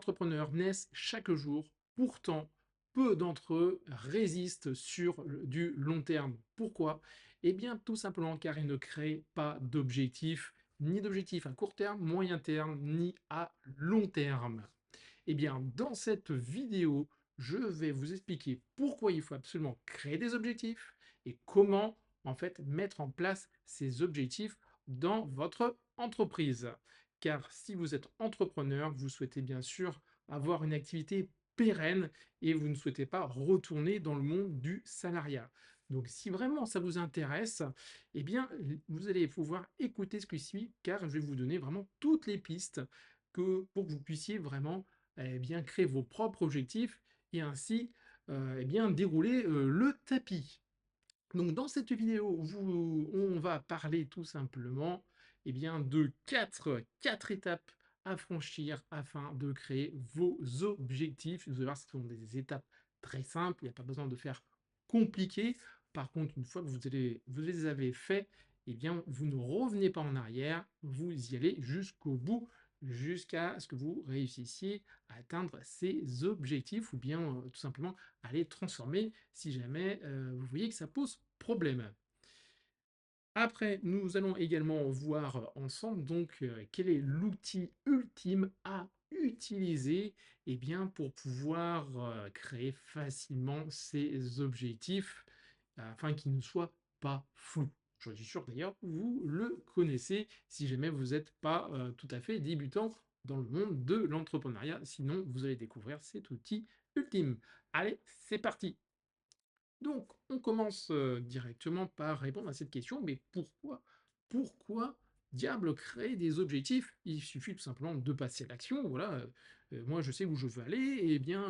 Entrepreneurs naissent chaque jour, pourtant peu d'entre eux résistent sur du long terme. Pourquoi? Eh bien tout simplement car ils ne créent pas d'objectifs, ni d'objectifs à court terme, moyen terme, ni à long terme. Eh bien dans cette vidéo, je vais vous expliquer pourquoi il faut absolument créer des objectifs et comment en fait mettre en place ces objectifs dans votre entreprise. Car si vous êtes entrepreneur, vous souhaitez bien sûr avoir une activité pérenne et vous ne souhaitez pas retourner dans le monde du salariat. Donc si vraiment ça vous intéresse, eh bien vous allez pouvoir écouter ce qui suit car je vais vous donner vraiment toutes les pistes pour que vous puissiez vraiment bien créer vos propres objectifs et ainsi bien dérouler le tapis. Donc dans cette vidéo, on va parler tout simplement bien, de quatre étapes à franchir afin de créer vos objectifs. Vous allez voir, ce sont des étapes très simples, il n'y a pas besoin de faire compliqué. Par contre, une fois que vous les avez faits, eh bien, vous ne revenez pas en arrière, vous y allez jusqu'au bout, jusqu'à ce que vous réussissiez à atteindre ces objectifs ou bien tout simplement à les transformer si jamais vous voyez que ça pose problème. Après, nous allons également voir ensemble donc quel est l'outil ultime à utiliser bien, pour pouvoir créer facilement ces objectifs afin qu'ils ne soient pas flous. Je suis sûr d'ailleurs que vous le connaissez si jamais vous n'êtes pas tout à fait débutant dans le monde de l'entrepreneuriat. Sinon, vous allez découvrir cet outil ultime. Allez, c'est parti! Donc, on commence directement par répondre à cette question, mais pourquoi diable créer des objectifs? Il suffit tout simplement de passer à l'action, voilà, moi je sais où je veux aller, et bien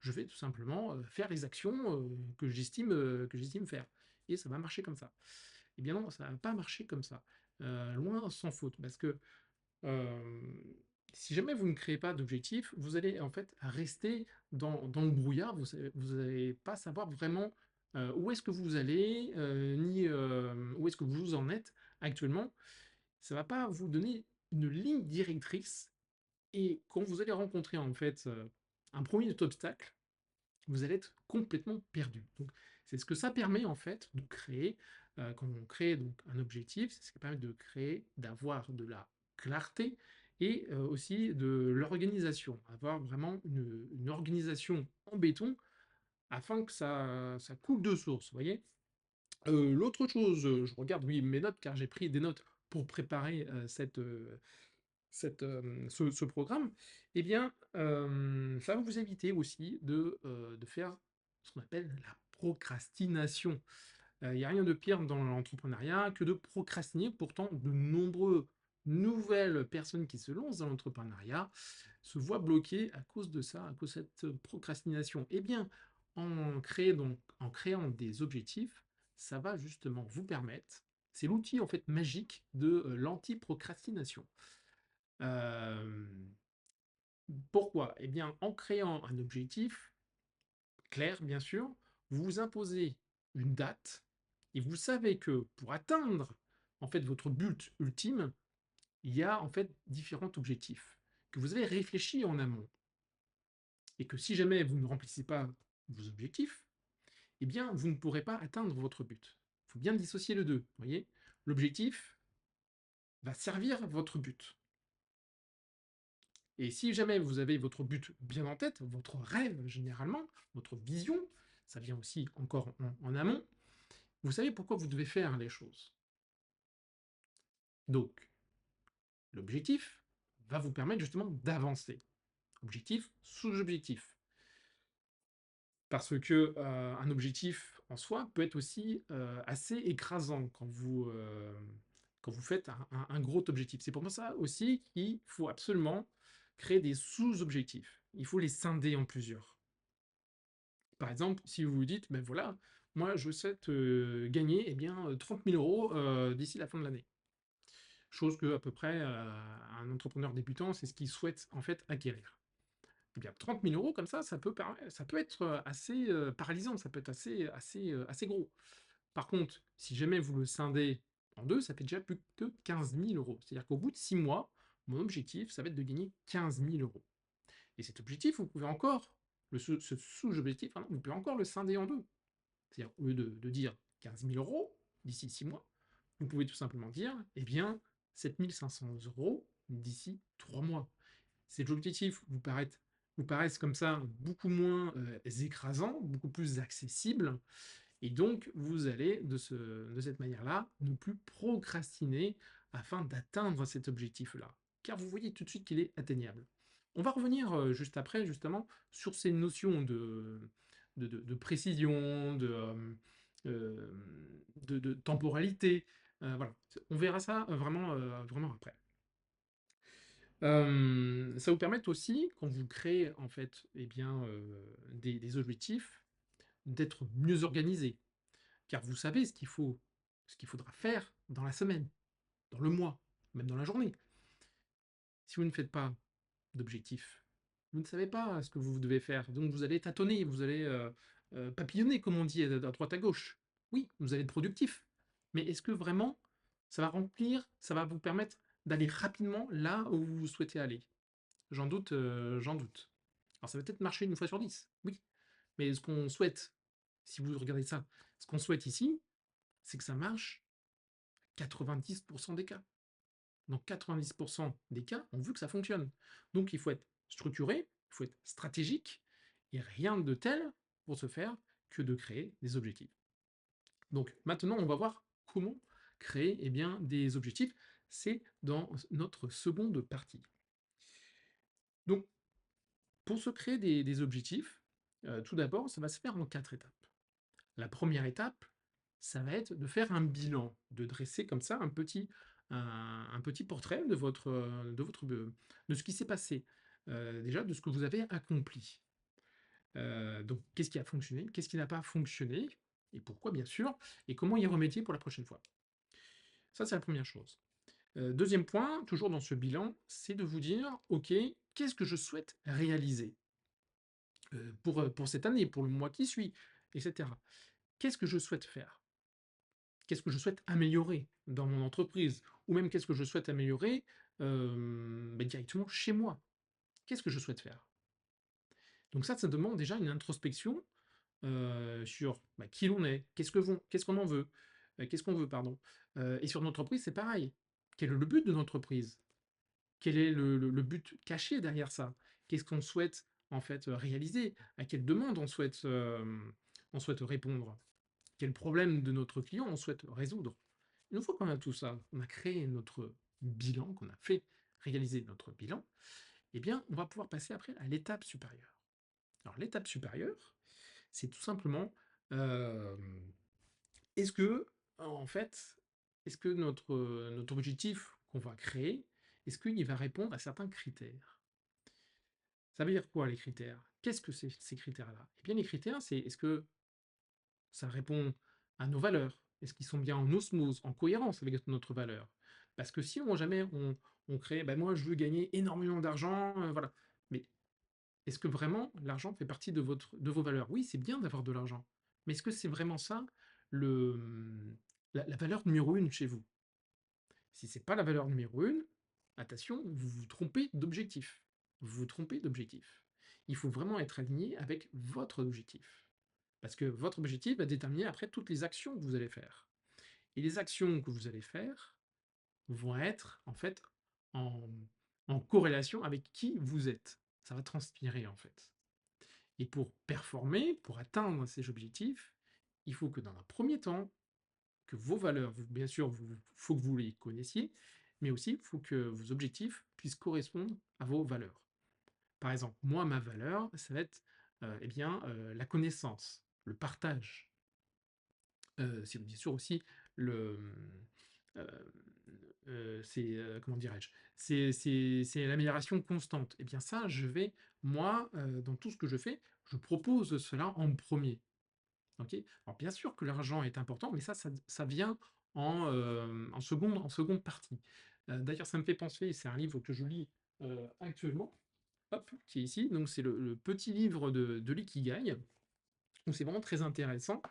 je vais tout simplement faire les actions que j'estime faire. Et ça va marcher comme ça. Eh bien non, ça va pas marcher comme ça. Loin s'en faute, parce que si jamais vous ne créez pas d'objectif, vous allez en fait rester dans le brouillard, vous allez pas savoir vraiment où est-ce que vous allez, ni où est-ce que vous en êtes actuellement. Ça va pas vous donner une ligne directrice et quand vous allez rencontrer en fait un premier obstacle, vous allez être complètement perdu. Donc c'est ce que ça permet en fait de créer, quand on crée donc un objectif, c'est ce qui permet de créer, d'avoir de la clarté et aussi de l'organisation. Avoir vraiment une organisation en béton afin que ça coule de source, vous voyez? L'autre chose, je regarde, oui, mes notes car j'ai pris des notes pour préparer ce programme, eh bien, ça va vous éviter aussi de faire ce qu'on appelle la procrastination. Il n'y a rien de pire dans l'entrepreneuriat que de procrastiner. Pourtant, de nombreuses nouvelles personnes qui se lancent dans l'entrepreneuriat se voient bloquées à cause de ça, à cause de cette procrastination. Eh bien, en créant des objectifs, ça va justement vous permettre, c'est l'outil en fait magique de l'anti-procrastination. Euh, Pourquoi? Eh bien, en créant un objectif clair, bien sûr, vous vous imposez une date et vous savez que pour atteindre en fait votre but ultime, il y a en fait différents objectifs que vous avez réfléchi en amont et que si jamais vous ne remplissez pas vos objectifs, eh bien vous ne pourrez pas atteindre votre but. Il faut bien dissocier les deux, vous voyez? L'objectif va servir votre but. Et si jamais vous avez votre but bien en tête, votre rêve généralement, votre vision, ça vient aussi encore en amont, vous savez pourquoi vous devez faire les choses. Donc, l'objectif va vous permettre justement d'avancer. Objectif, sous-objectif. Parce que un objectif en soi peut être aussi assez écrasant quand vous faites un gros objectif. C'est pour ça aussi qu'il faut absolument créer des sous-objectifs. Il faut les scinder en plusieurs. Par exemple, si vous vous dites, ben voilà, moi je souhaite gagner eh bien, 30 000 euros d'ici la fin de l'année. Chose que à peu près un entrepreneur débutant, c'est ce qu'il souhaite en fait acquérir. Eh bien, 30 000 euros comme ça peut être assez paralysant, ça peut être assez gros. Par contre, si jamais vous le scindez en deux, ça fait déjà plus que 15 000 euros. C'est-à-dire qu'au bout de 6 mois, mon objectif, ça va être de gagner 15 000 euros. Et cet objectif, vous pouvez encore, ce sous-objectif, pardon, vous pouvez encore le scinder en deux. C'est-à-dire, au lieu de dire 15 000 euros d'ici 6 mois, vous pouvez tout simplement dire, eh bien, 7 500 euros d'ici 3 mois. Ces objectifs vous paraissent comme ça beaucoup moins écrasants, beaucoup plus accessibles, et donc vous allez, de cette manière-là, ne plus procrastiner afin d'atteindre cet objectif-là, car vous voyez tout de suite qu'il est atteignable. On va revenir juste après, justement, sur ces notions de précision, euh, de temporalité. Voilà. On verra ça vraiment après. Ça vous permet aussi, quand vous créez en fait eh bien, des objectifs, d'être mieux organisé, car vous savez ce qu'il faudra faire dans la semaine, dans le mois, même dans la journée. Si vous ne faites pas d'objectifs, vous ne savez pas ce que vous devez faire, donc vous allez tâtonner, vous allez papillonner, comme on dit, à droite à gauche. Oui, vous allez être productif, mais est-ce que vraiment ça va remplir, ça va vous permettre d'aller rapidement là où vous souhaitez aller? J'en doute, j'en doute. Alors ça va peut-être marcher une fois sur 10, oui, mais ce qu'on souhaite, si vous regardez ça, ce qu'on souhaite ici, c'est que ça marche 90% des cas. Dans 90% des cas, on veut que ça fonctionne. Donc il faut être structuré, il faut être stratégique, et rien de tel pour se faire que de créer des objectifs. Donc maintenant, on va voir comment créer eh bien, des objectifs. C'est dans notre seconde partie. Donc, pour se créer des objectifs, tout d'abord, ça va se faire en 4 étapes. La première étape, ça va être de faire un bilan, de dresser comme ça un petit portrait de ce qui s'est passé, déjà de ce que vous avez accompli. Donc qu'est-ce qui a fonctionné, qu'est-ce qui n'a pas fonctionné, et pourquoi bien sûr, et comment y remédier pour la prochaine fois. Ça, c'est la première chose. Deuxième point, toujours dans ce bilan, c'est de vous dire, ok, qu'est-ce que je souhaite réaliser pour cette année, pour le mois qui suit, etc. Qu'est-ce que je souhaite faire? Qu'est-ce que je souhaite améliorer dans mon entreprise? Ou même qu'est-ce que je souhaite améliorer directement chez moi? Qu'est-ce que je souhaite faire? Donc ça demande déjà une introspection sur qui l'on est, qu'est-ce qu'on en veut, qu'est-ce qu'on veut, pardon. Et sur notre entreprise, c'est pareil. Quel est le but de notre entreprise? Quel est le but caché derrière ça? Qu'est-ce qu'on souhaite en fait réaliser? À quelle demande on souhaite répondre? Quel problème de notre client on souhaite résoudre? Une fois qu'on a tout ça, on a créé notre bilan, qu'on a fait réaliser notre bilan, eh bien, on va pouvoir passer après à l'étape supérieure. Alors, l'étape supérieure, c'est tout simplement, euh, est-ce que, en fait, est-ce que notre objectif qu'on va créer, est-ce qu'il va répondre à certains critères? Ça veut dire quoi les critères? Qu'est-ce que c'est ces critères-là? Eh bien, les critères, c'est est-ce que ça répond à nos valeurs? Est-ce qu'ils sont bien en osmose, en cohérence avec notre valeur? Parce que si on crée, ben moi je veux gagner énormément d'argent, voilà. Mais est-ce que vraiment l'argent fait partie de vos valeurs? Oui, c'est bien d'avoir de l'argent. Mais est-ce que c'est vraiment ça le, la valeur numéro une chez vous? Si c'est pas la valeur numéro une, attention, vous vous trompez d'objectif. Vous vous trompez d'objectif. Il faut vraiment être aligné avec votre objectif. Parce que votre objectif va déterminer après toutes les actions que vous allez faire. Et les actions que vous allez faire vont être en fait en, en corrélation avec qui vous êtes. Ça va transpirer en fait. Et pour performer, pour atteindre ces objectifs, il faut que dans un premier temps, que vos valeurs, bien sûr, il faut que vous les connaissiez, mais aussi il faut que vos objectifs puissent correspondre à vos valeurs. Par exemple, moi, ma valeur, ça va être la connaissance, le partage. C'est bien sûr aussi le, euh, comment dirais-je, c'est l'amélioration constante. Et bien ça, moi, dans tout ce que je fais, je propose cela en premier. Ok. Alors bien sûr que l'argent est important, mais ça vient en seconde partie. D'ailleurs, ça me fait penser, c'est un livre que je lis actuellement, hop, qui est ici, donc c'est le petit livre de l'Ikigai, donc c'est vraiment très intéressant.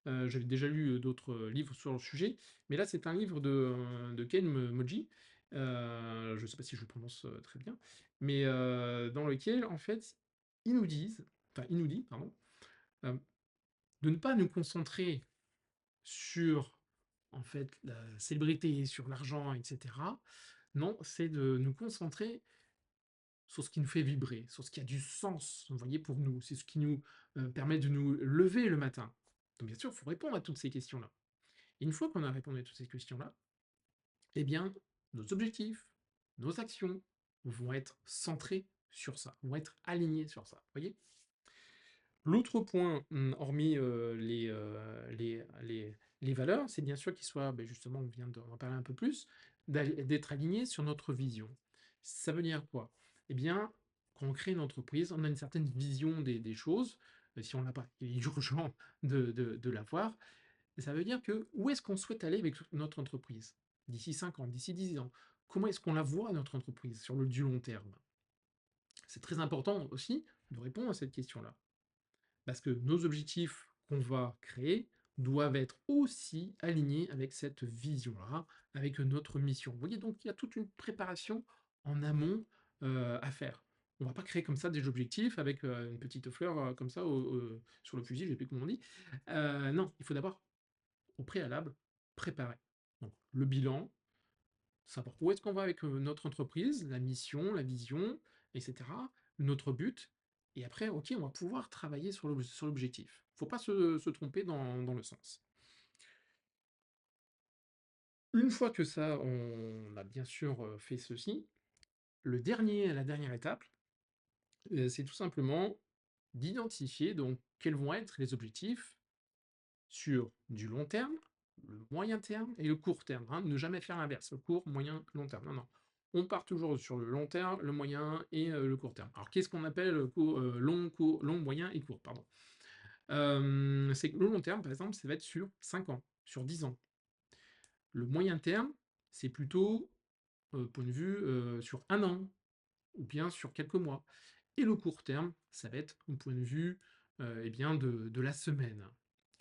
J'avais déjà lu d'autres livres sur le sujet, mais là c'est un livre de Ken Moji. Je ne sais pas si je le prononce très bien, mais dans lequel, en fait, ils nous dit, pardon, euh, de ne pas nous concentrer sur, en fait, la célébrité, sur l'argent, etc. Non, c'est de nous concentrer sur ce qui nous fait vibrer, sur ce qui a du sens, vous voyez, pour nous. C'est ce qui nous permet de nous lever le matin. Donc bien sûr, il faut répondre à toutes ces questions-là. Et une fois qu'on a répondu à toutes ces questions-là, eh bien, nos objectifs, nos actions vont être centrés sur ça, vont être alignés sur ça. Vous voyez? L'autre point, hormis les valeurs, c'est bien sûr qu'il soit, ben justement, on vient d'en parler un peu plus, d'être aligné sur notre vision. Ça veut dire quoi? Eh bien, quand on crée une entreprise, on a une certaine vision des choses. Si on l'a pas, il est urgent de l'avoir. Et ça veut dire que où est-ce qu'on souhaite aller avec notre entreprise? D'ici 5 ans, d'ici 10 ans? Comment est-ce qu'on la voit, notre entreprise, sur le du long terme? C'est très important aussi de répondre à cette question-là. Parce que nos objectifs qu'on va créer doivent être aussi alignés avec cette vision-là, avec notre mission. Vous voyez, donc il y a toute une préparation en amont à faire. On ne va pas créer comme ça des objectifs avec une petite fleur comme ça sur le fusil, je ne sais plus comment on dit. Non, il faut d'abord, au préalable, préparer. Donc le bilan, savoir où est-ce qu'on va avec notre entreprise, la mission, la vision, etc., notre but, et après, ok, on va pouvoir travailler sur l'objectif. Il ne faut pas se tromper dans le sens. Une fois que ça, on a bien sûr fait ceci, la dernière étape, c'est tout simplement d'identifier donc quels vont être les objectifs sur du long terme, le moyen terme et le court terme, hein. Ne jamais faire l'inverse, le court, moyen, long terme. Non, non. On part toujours sur le long terme, le moyen et le court terme. Alors, qu'est-ce qu'on appelle long, moyen et court, pardon. C'est que le long terme, par exemple, ça va être sur 5 ans, sur 10 ans. Le moyen terme, c'est plutôt, point de vue, sur un an, ou bien sur quelques mois. Et le court terme, ça va être au point de vue eh bien de la semaine,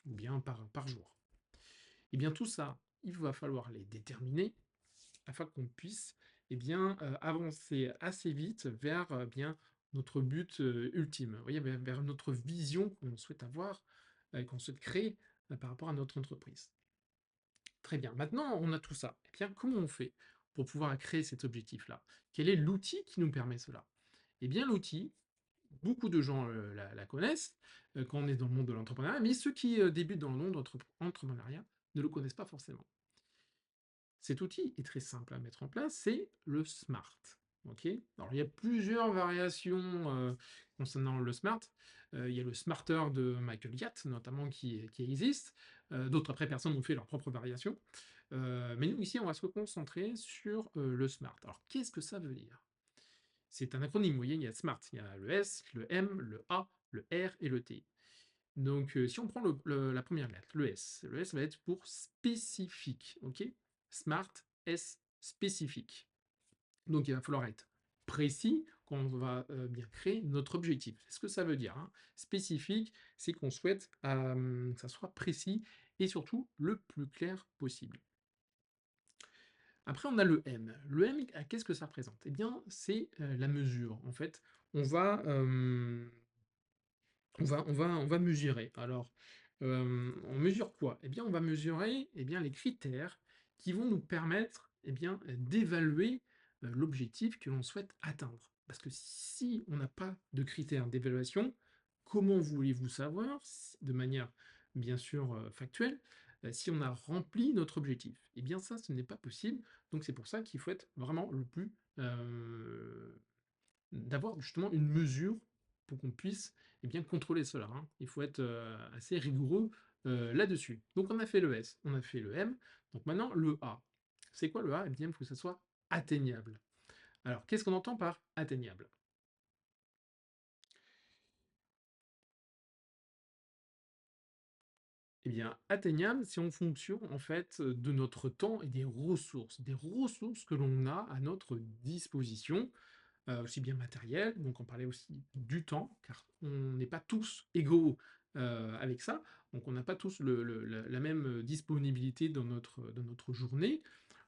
ou bien par jour. Et bien tout ça, il va falloir les déterminer afin qu'on puisse eh bien, avancer assez vite vers bien notre but ultime, vous voyez, vers notre vision qu'on souhaite avoir, qu'on souhaite créer par rapport à notre entreprise. Très bien, maintenant on a tout ça. Eh bien, comment on fait pour pouvoir créer cet objectif-là? Quel est l'outil qui nous permet cela? Eh bien, l'outil, beaucoup de gens la connaissent quand on est dans le monde de l'entrepreneuriat, mais ceux qui débutent dans le monde d'entrepreneuriat ne le connaissent pas forcément. Cet outil est très simple à mettre en place, c'est le SMART. Ok. Alors, il y a plusieurs variations concernant le SMART. Il y a le Smarter de Michael Hyatt, notamment, qui existe. D'autres, après, personnes ont fait leur propre variation. Mais nous, ici, on va se concentrer sur le SMART. Alors, qu'est-ce que ça veut dire? C'est un acronyme, vous voyez, il y a SMART. Il y a le S, le M, le A, le R et le T. Donc, si on prend la première lettre, le S va être pour spécifique, ok? Smart, S, spécifique. Donc, il va falloir être précis quand on va bien créer notre objectif. C'est ce que ça veut dire, hein. Spécifique, c'est qu'on souhaite que ça soit précis et surtout le plus clair possible. Après, on a le M. Le M, qu'est-ce que ça représente? Eh bien, c'est la mesure. En fait, on va on va mesurer. Alors, on mesure quoi? Eh bien, on va mesurer, eh bien, les critères qui vont nous permettre, eh bien, d'évaluer, l'objectif que l'on souhaite atteindre. Parce que si on n'a pas de critères d'évaluation, comment voulez-vous savoir, de manière bien sûr, factuelle, si on a rempli notre objectif? Eh bien ça, ce n'est pas possible, donc c'est pour ça qu'il faut être vraiment le plus, d'avoir justement une mesure pour qu'on puisse eh bien, contrôler cela, hein. Il faut être assez rigoureux là-dessus. Donc on a fait le S, on a fait le M, donc maintenant le A. C'est quoi le A? Eh bien, il faut que ça soit atteignable. Alors, qu'est-ce qu'on entend par atteignable? Eh bien, atteignable, c'est en fonction en fait de notre temps et des ressources que l'on a à notre disposition, aussi bien matériel, donc on parlait aussi du temps, car on n'est pas tous égaux avec ça, donc on n'a pas tous la même disponibilité dans notre journée.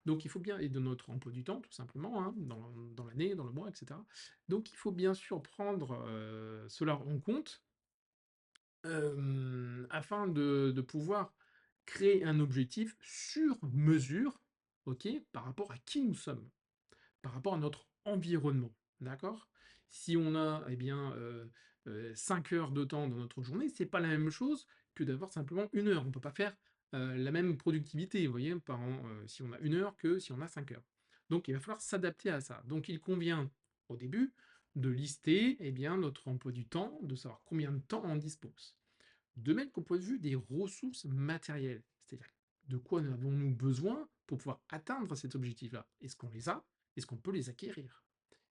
Donc il faut bien et de notre emploi du temps tout simplement, hein, dans l'année, dans le mois et cetera. Donc il faut bien sûr prendre, cela en compte, afin de pouvoir créer un objectif sur mesure, OK? Par rapport à qui nous sommes. Par rapport à notre environnement, d'accord? Si on a, eh bien, 5 heures de temps dans notre journée, c'est pas la même chose que d'avoir simplement 1 heure. On peut pas faire, la même productivité, vous voyez? Si on a 1 heure que si on a 5 heures. Donc il va falloir s'adapter à ça. Donc il convient, au début, de lister, eh bien, notre emploi du temps, de savoir combien de temps on dispose. De même qu'au point de vue des ressources matérielles, c'est-à-dire de quoi avons-nous besoin pour pouvoir atteindre cet objectif-là? Est-ce qu'on les a? Est-ce qu'on peut les acquérir?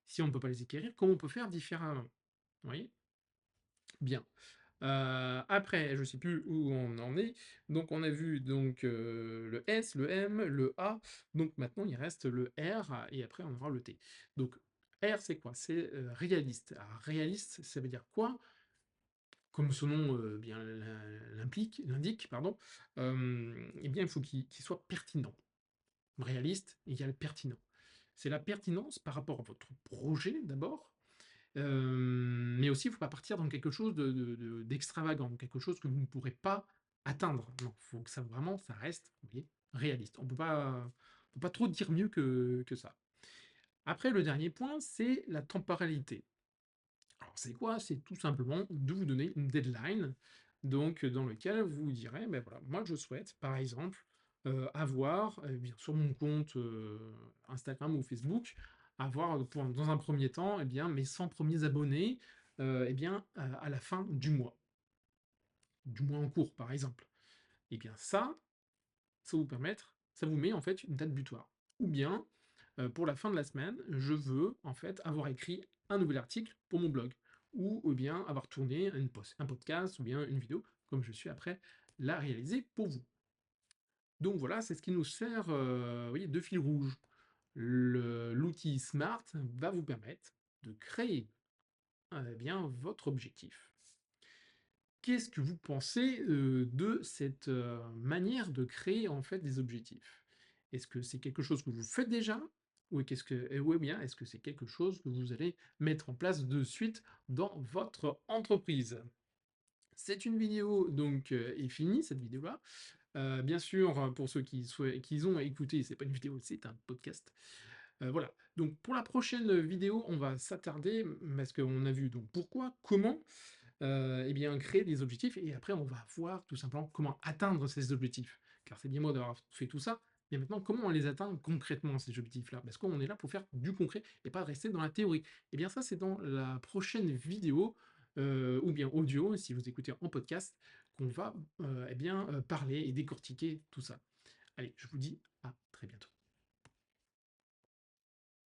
Si on ne peut pas les acquérir, comment on peut faire différemment? Vous voyez? Bien. Après, je ne sais plus où on en est. Donc on a vu donc, le S, le M, le A. Donc maintenant il reste le R et après on aura le T. Donc R, c'est quoi? C'est, réaliste. Alors réaliste, ça veut dire quoi? Comme son nom, bien l'indique, pardon, eh bien, il faut qu'il soit pertinent. Réaliste égale pertinent. C'est la pertinence par rapport à votre projet d'abord, mais aussi il ne faut pas partir dans quelque chose d'extravagant, quelque chose que vous ne pourrez pas atteindre. Non, il faut que ça vraiment, ça reste, vous voyez, réaliste. On peut pas trop dire mieux que ça. Après, le dernier point, c'est la temporalité. Alors c'est quoi? C'est tout simplement de vous donner une deadline, donc dans lequel vous direz: ben voilà, moi je souhaite par exemple, avoir, bien sur mon compte, Instagram ou Facebook, avoir, dans un premier temps, eh bien mes 100 premiers abonnés, eh bien, à la fin du mois en cours par exemple. Et bien ça vous met en fait une date butoir. Ou bien, pour la fin de la semaine, je veux en fait avoir écrit un nouvel article pour mon blog, ou bien avoir tourné un podcast ou bien une vidéo, comme je suis après la réaliser pour vous. Donc voilà, c'est ce qui nous sert, vous voyez, de fil rouge. L'outil Smart va vous permettre de créer, eh bien, votre objectif. Qu'est-ce que vous pensez, de cette, manière de créer, en fait, des objectifs? Est-ce que c'est quelque chose que vous faites déjà? Ou bien est-ce que c'est quelque chose que vous allez mettre en place de suite dans votre entreprise? C'est une vidéo donc, est finie, cette vidéo-là. Bien sûr, pour ceux qui ont écouté, c'est pas une vidéo, c'est un podcast. Voilà, donc pour la prochaine vidéo, on va s'attarder, parce qu'on a vu donc pourquoi, comment, eh bien, créer des objectifs et après on va voir tout simplement comment atteindre ces objectifs. Car c'est bien beau d'avoir fait tout ça, mais maintenant comment on les atteint concrètement ces objectifs-là? Parce qu'on est là pour faire du concret et pas rester dans la théorie. Et bien ça, c'est dans la prochaine vidéo, ou bien audio, si vous écoutez en podcast, qu'on va, eh bien, parler et décortiquer tout ça. Allez, je vous dis à